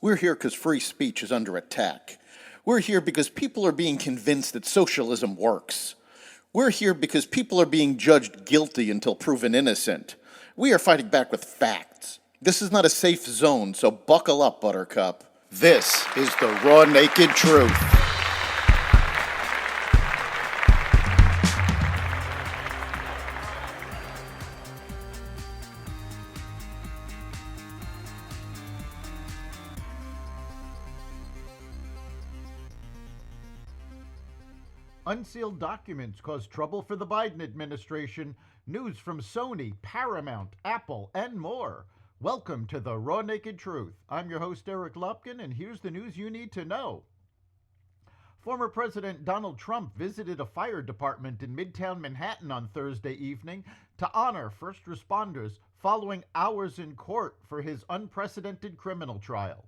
We're here because free speech is under attack. We're here because people are being convinced that socialism works. We're here because people are being judged guilty until proven innocent. We are fighting back with facts. This is not a safe zone, so buckle up, Buttercup. This is the raw, naked truth. Unsealed documents cause trouble for the Biden administration. News from Sony, Paramount, Apple, and more. Welcome to the Raw Naked Truth. I'm your host, Eric Lupkin, and here's the news you need to know. Former President Donald Trump visited a fire department in Midtown Manhattan on Thursday evening to honor first responders following hours in court for his unprecedented criminal trial.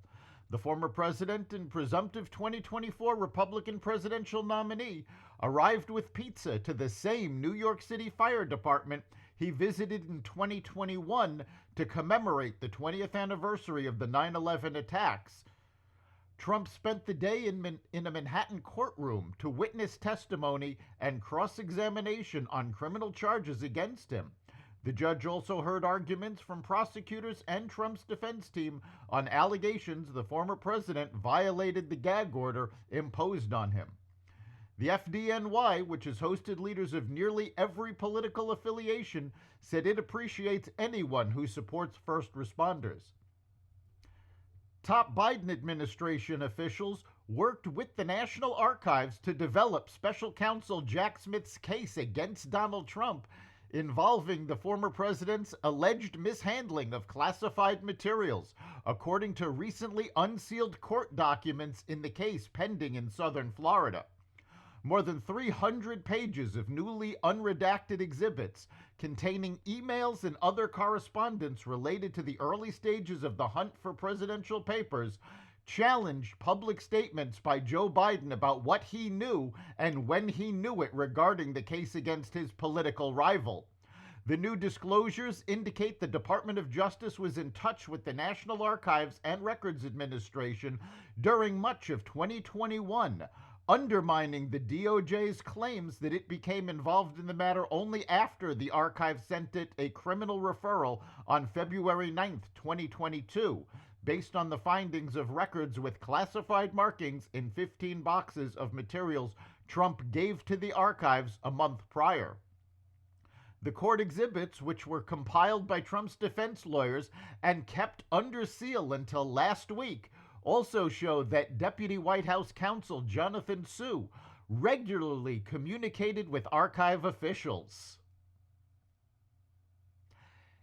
The former president and presumptive 2024 Republican presidential nominee arrived with pizza to the same New York City Fire Department he visited in 2021 to commemorate the 20th anniversary of the 9/11 attacks. Trump spent the day in a Manhattan courtroom to witness testimony and cross-examination on criminal charges against him. The judge also heard arguments from prosecutors and Trump's defense team on allegations the former president violated the gag order imposed on him. The FDNY, which has hosted leaders of nearly every political affiliation, said it appreciates anyone who supports first responders. Top Biden administration officials worked with the National Archives to develop special counsel Jack Smith's case against Donald Trump involving the former president's alleged mishandling of classified materials, according to recently unsealed court documents in the case pending in southern Florida. More than 300 pages of newly unredacted exhibits containing emails and other correspondence related to the early stages of the hunt for presidential papers challenged public statements by Joe Biden about what he knew and when he knew it regarding the case against his political rival. The new disclosures indicate the Department of Justice was in touch with the National Archives and Records Administration during much of 2021, undermining the DOJ's claims that it became involved in the matter only after the archive sent it a criminal referral on February 9, 2022. Based on the findings of records with classified markings in 15 boxes of materials Trump gave to the archives a month prior. The court exhibits, which were compiled by Trump's defense lawyers and kept under seal until last week, also show that Deputy White House counsel Jonathan Su regularly communicated with archive officials.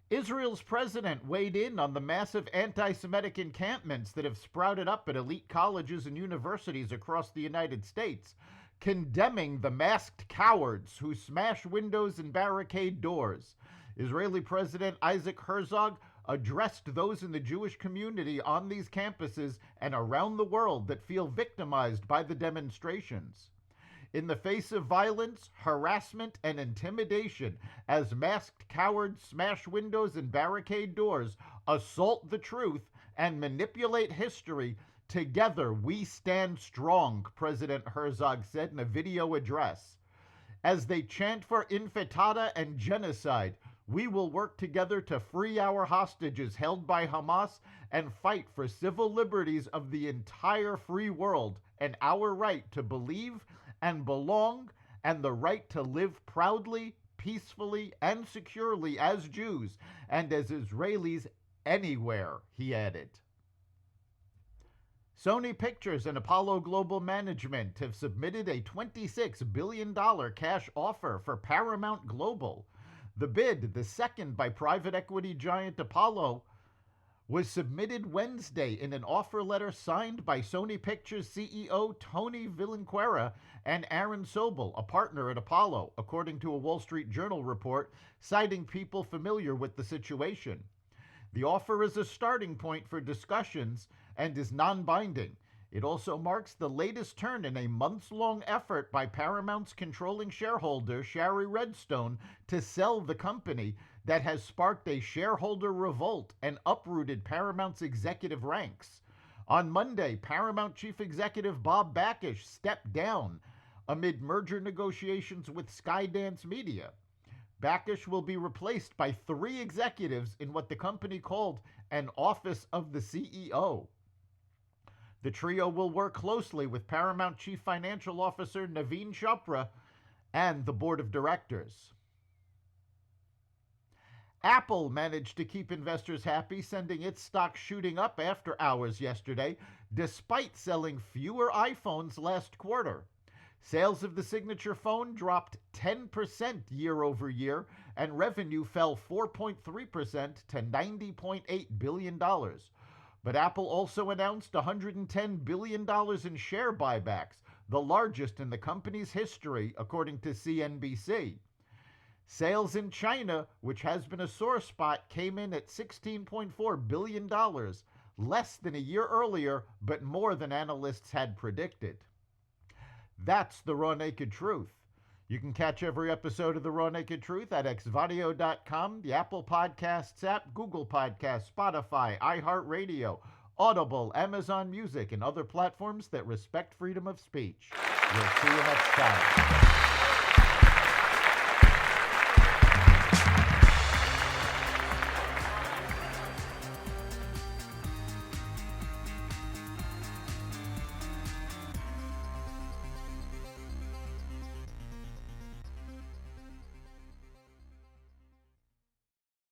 Israel's president weighed in on the massive anti-Semitic encampments that have sprouted up at elite colleges and universities across the United States, condemning the masked cowards who smash windows and barricade doors. Israeli President Isaac Herzog addressed those in the Jewish community on these campuses and around the world that feel victimized by the demonstrations. In the face of violence, harassment, and intimidation, as masked cowards smash windows and barricade doors, assault the truth, and manipulate history, together we stand strong, President Herzog said in a video address. As they chant for intifada and genocide, we will work together to free our hostages held by Hamas and fight for civil liberties of the entire free world and our right to believe and belong and the right to live proudly, peacefully, and securely as Jews and as Israelis anywhere, he added. Sony Pictures and Apollo Global Management have submitted a $26 billion cash offer for Paramount Global. The bid, the second by private equity giant Apollo, was submitted Wednesday in an offer letter signed by Sony Pictures CEO Tony Villanueva and Aaron Sobel, a partner at Apollo, according to a Wall Street Journal report, citing people familiar with the situation. The offer is a starting point for discussions and is non-binding. It also marks the latest turn in a months-long effort by Paramount's controlling shareholder, Shari Redstone, to sell the company that has sparked a shareholder revolt and uprooted Paramount's executive ranks. On Monday, Paramount chief executive Bob Bakish stepped down amid merger negotiations with Skydance Media. Bakish will be replaced by 3 executives in what the company called an Office of the CEO. The trio will work closely with Paramount Chief Financial Officer Naveen Chopra and the board of directors. Apple managed to keep investors happy, sending its stock shooting up after hours yesterday, despite selling fewer iPhones last quarter. Sales of the signature phone dropped 10% year over year, and revenue fell 4.3% to $90.8 billion. But Apple also announced $110 billion in share buybacks, the largest in the company's history, according to CNBC. Sales in China, which has been a sore spot, came in at $16.4 billion, less than a year earlier, but more than analysts had predicted. That's the Raw Naked Truth. You can catch every episode of the Raw Naked Truth at xvadio.com, the Apple Podcasts app, Google Podcasts, Spotify, iHeartRadio, Audible, Amazon Music, and other platforms that respect freedom of speech. We'll see you next time.